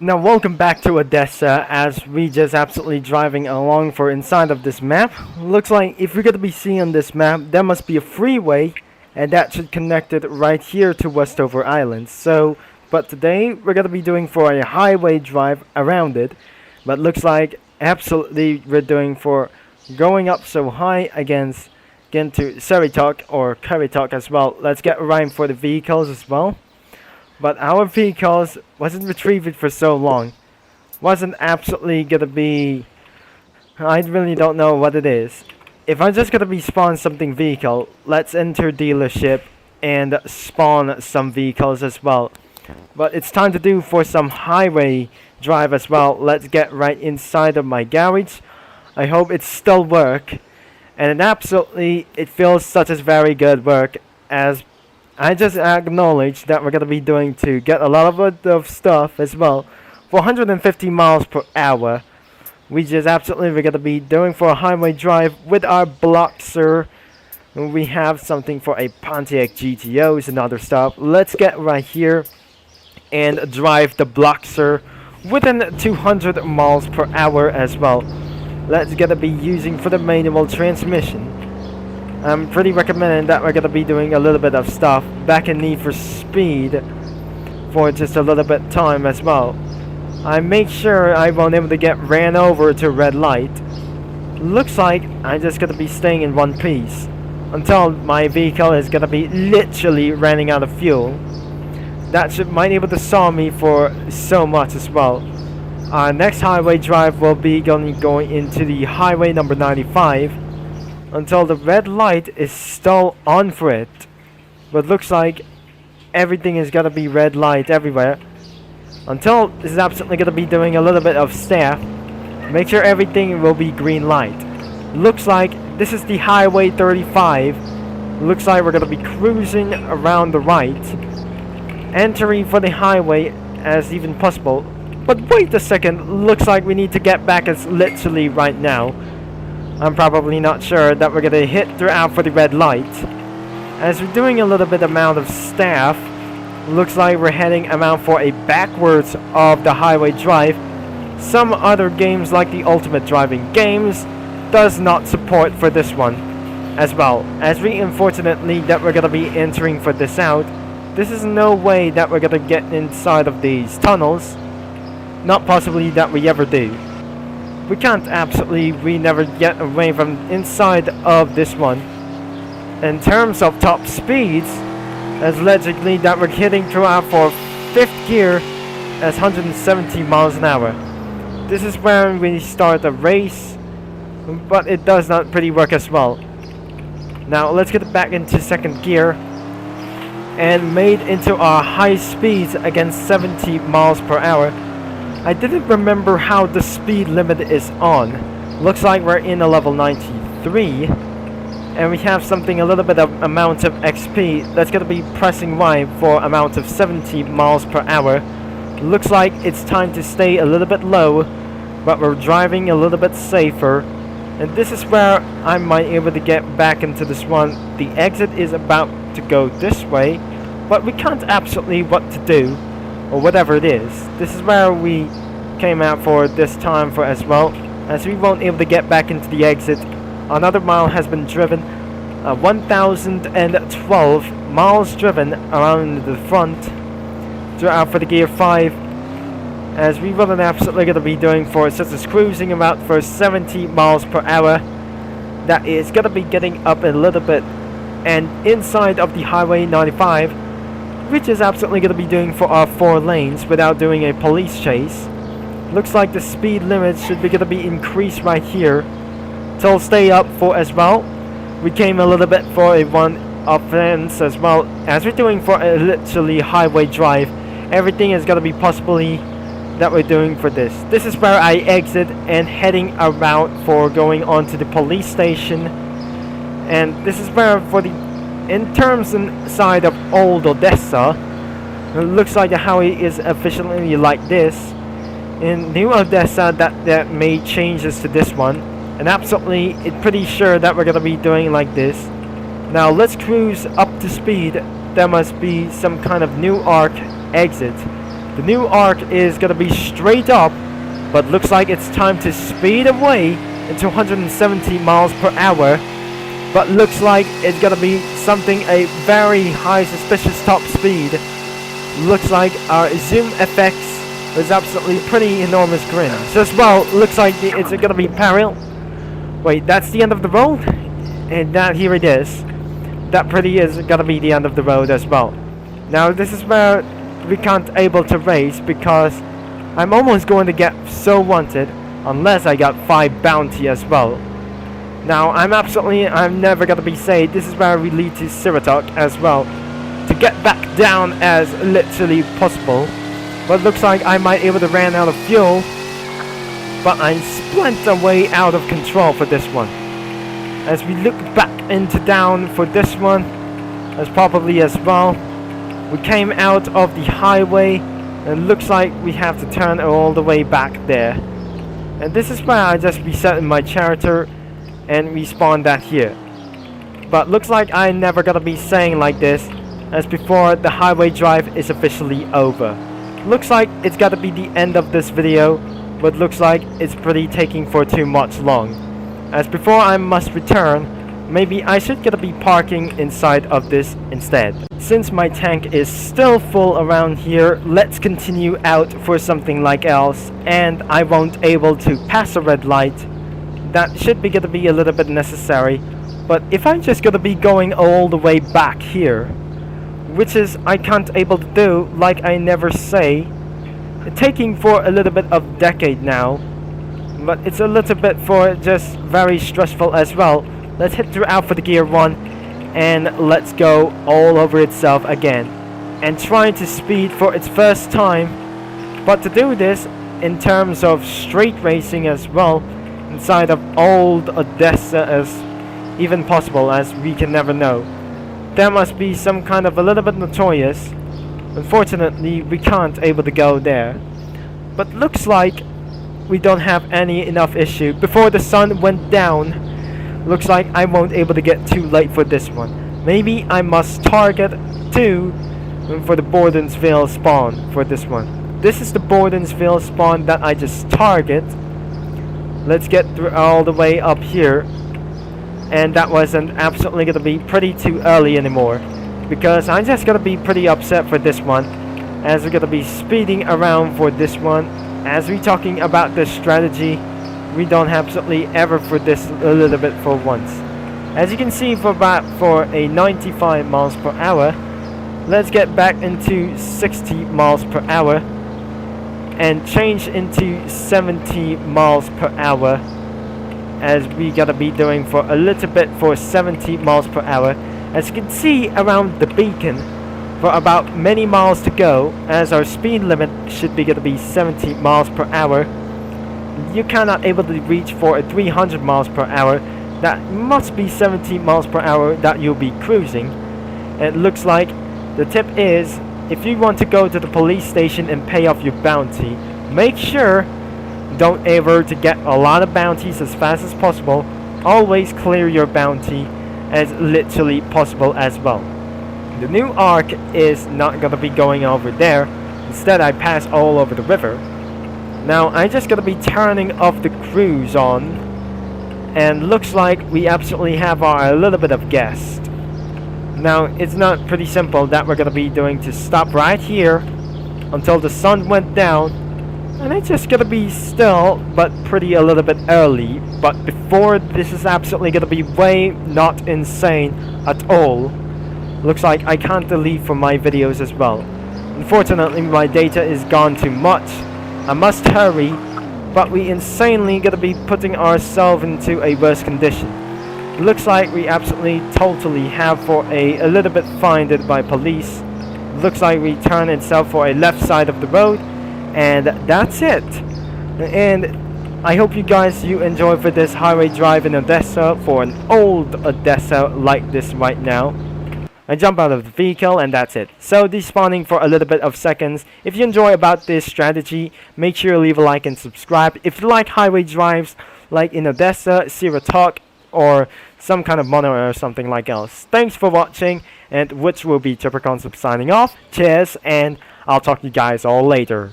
Now welcome back to Odessa as we just absolutely driving along for inside of this map. Looks like if you're gonna be seeing on this map, there must be a freeway and that should connect it right here to Westover Island. But today we're gonna be doing for a highway drive around it. But looks like absolutely we're doing for going up so high against getting to Seritalk or Currytalk as well. Let's get right for the vehicles as well. But our vehicles wasn't retrieved for so long. Wasn't absolutely gonna be... I really don't know what it is. If I'm just gonna be spawn something vehicle, let's enter dealership and spawn some vehicles as well. But it's time to do for some highway drive as well. Let's get right inside of my garage. I hope it still work. And it feels such as very good work as I just acknowledge that we're going to be doing to get a lot of stuff as well. For 150 miles per hour, we're going to be doing for a highway drive with our Bloxer. We have something for a Pontiac GTOs and other stuff. Let's get right here and drive the Bloxer within 200 miles per hour as well. Let's gonna be using for the manual transmission. I'm pretty recommending that we're gonna be doing a little bit of stuff back in Need for Speed for just a little bit time as well. I make sure I won't able to get ran over to red light. Looks like I'm just gonna be staying in one piece until my vehicle is gonna be literally running out of fuel. That might able to solve me for so much as well. Our next highway drive will be going into the highway number 95. Until the red light is still on for it. But looks like everything is gonna be red light everywhere. Until this is absolutely gonna be doing a little bit of staff. Make sure everything will be green light. Looks like this is the highway 35. Looks like we're gonna be cruising around the right. Entering for the highway as even possible. But wait a second, looks like we need to get back as literally right now. I'm probably not sure that we're gonna hit throughout for the red light. As we're doing a little bit amount of staff, looks like we're heading amount for a backwards of the highway drive. Some other games like the Ultimate Driving Games does not support for this one as well. As we unfortunately that we're gonna be entering for this out, this is no way that we're gonna get inside of these tunnels. Not possibly that we ever do. We can't we never get away from inside of this one. In terms of top speeds, as allegedly that we're hitting throughout for 5th gear as 170 miles an hour. This is where we start a race, but it does not pretty work as well. Now let's get back into 2nd gear and made into our high speeds against 70 miles per hour. I didn't remember how the speed limit is on. Looks like we're in a level 93. And we have something a little bit of amount of XP. That's going to be pressing Y for amount of 70 miles per hour. Looks like it's time to stay a little bit low. But we're driving a little bit safer. And this is where I might be able to get back into this one. The exit is about to go this way. But we can't absolutely what to do. Or whatever it is. This is where we came out for this time for as well, as we won't be able to get back into the exit. Another mile has been driven, 1012 miles driven around the front throughout for the gear 5, as we will absolutely going to be doing for such as cruising about for 70 miles per hour. That is going to be getting up a little bit and inside of the highway 95, which is absolutely going to be doing for our 4 lanes without doing a police chase. Looks like the speed limit should be going to be increased right here. So stay up for as well. We came a little bit for a one offense as well. As we're doing for a literally highway drive, everything is going to be possibly that we're doing for this. This is where I exit and heading around for going on to the police station. And this is where for the in terms inside of old Odessa, it looks like the highway is efficiently like this. In new Odessa, that made changes to this one, and absolutely, it's pretty sure that we're gonna be doing like this. Now let's cruise up to speed. There must be some kind of new arc exit The new arc is gonna be straight up, but looks like it's time to speed away into 170 miles per hour. But looks like it's gonna be something a very high suspicious top speed. Looks like our zoom FX is absolutely pretty enormous grin. So as well, looks like it's gonna be parallel. Wait, that's the end of the road? And that here it is. That pretty is gonna be the end of the road as well. Now this is where we can't able to race because I'm almost going to get so wanted unless I got 5 bounty as well. Now I'm never gonna be saved. This is where we lead to Siratok as well, to get back down as literally possible. But looks like I might able to ran out of fuel, but I splint away out of control for this one. As we look back into down for this one, as probably as well, we came out of the highway and looks like we have to turn all the way back there. And this is where I just reset my character and respawn that here. But looks like I'm never gonna be saying like this, as before the highway drive is officially over. Looks like it's gotta be the end of this video, but looks like it's pretty taking for too much long. As before I must return, maybe I should gotta be parking inside of this instead. Since my tank is still full around here, let's continue out for something like else, and I won't able to pass a red light. That should be gonna be a little bit necessary, but if I'm just gonna be going all the way back here, which is I can't able to do, like I never say, taking for a little bit of decade now, but it's a little bit for just very stressful as well. Let's hit throughout for the gear 1 and let's go all over itself again and trying to speed for its first time. But to do this in terms of straight racing as well inside of old Odessa as even possible, as we can never know. There must be some kind of a little bit notorious. Unfortunately we can't able to go there, but looks like we don't have any enough issue. Before the sun went down, looks like I won't able to get too late for this one. Maybe I must target 2 for the Bordensville spawn for this one. This is the Bordensville spawn that I just target. Let's get through all the way up here. And that wasn't absolutely gonna be pretty too early anymore, because I'm just gonna be pretty upset for this one, as we're gonna be speeding around for this one. As we talking about this strategy, we don't absolutely ever for this a little bit for once. As you can see, for a 95 miles per hour, let's get back into 60 miles per hour and change into 70 miles per hour, as we gotta be doing for a little bit for 70 miles per hour. As you can see around the beacon, for about many miles to go, as our speed limit should be gonna be 70 miles per hour. You cannot able to reach for a 300 miles per hour. That must be 70 miles per hour that you'll be cruising. And it looks like the tip is, if you want to go to the police station and pay off your bounty, make sure don't ever to get a lot of bounties as fast as possible. Always clear your bounty as literally possible as well. The new arc is not gonna be going over there. Instead I pass all over the river. Now I just gotta be turning off the cruise on, and looks like we absolutely have our little bit of guest. Now it's not pretty simple that we're gonna be doing to stop right here until the sun went down, and it's just gonna be still but pretty a little bit early. But before this is absolutely gonna be way not insane at all. Looks like I can't delete from my videos as well. Unfortunately my data is gone too much. I must hurry, but we insanely gonna be putting ourselves into a worse condition. Looks like we absolutely totally have for a little bit finded by police. Looks like we turn itself for a left side of the road, and that's it. And I hope you guys enjoy for this highway drive in Odessa, for an old Odessa like this right now. I jump out of the vehicle and that's it. So despawning for a little bit of seconds. If you enjoy about this strategy, make sure you leave a like and subscribe. If you like highway drives like in Odessa, Siratok, or some kind of mono or something like else. Thanks for watching, and which will be Triple Concept signing off. Cheers, and I'll talk to you guys all later.